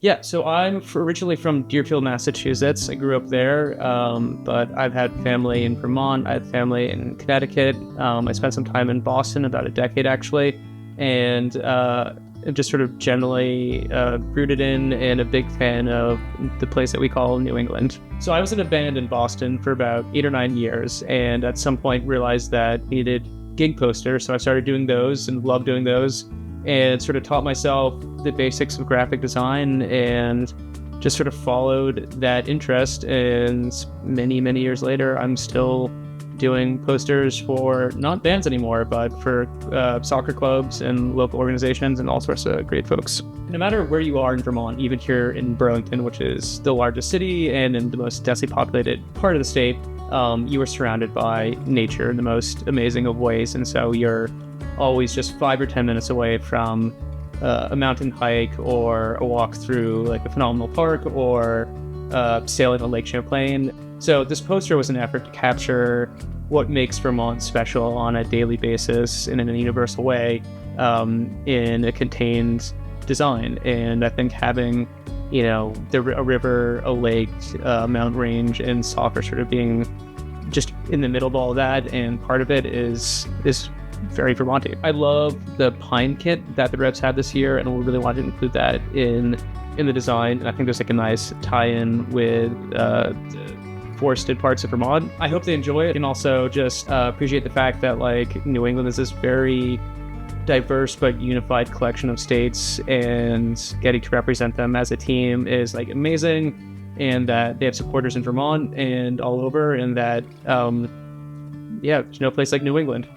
Yeah, so I'm originally from Deerfield, Massachusetts. I grew up there, but I've had family in Vermont. I had family in Connecticut. I spent some time in Boston, about a decade actually, and I'm just sort of generally rooted in and a big fan of the place that we call New England. So I was in a band in Boston for about 8 or 9 years, and at some point realized that needed gig posters, so I started doing those and loved doing those, and sort of taught myself the basics of graphic design and just sort of followed that interest. And many years later, I'm still doing posters for not bands anymore, but for soccer clubs and local organizations and all sorts of great folks. No matter where you are in Vermont, even here in Burlington, which is the largest city and in the most densely populated part of the state, you are surrounded by nature in the most amazing of ways. And so you're always just 5 or 10 minutes away from a mountain hike or a walk through like a phenomenal park or sailing on Lake Champlain. So this poster was an effort to capture what makes Vermont special on a daily basis and in a universal way, in a contained design. And I think having, a river, a lake, a mountain range, and soccer sort of being just in the middle of all of that, and part of it is very Vermonty. I love the pine kit that the reps had this year, and we really wanted to include that in the design. And I think there's like a nice tie-in with the forested parts of Vermont. I hope they enjoy it, and also just appreciate the fact that like New England is this very diverse but unified collection of states, and getting to represent them as a team is like amazing, and that they have supporters in Vermont and all over, and that there's no place like New England.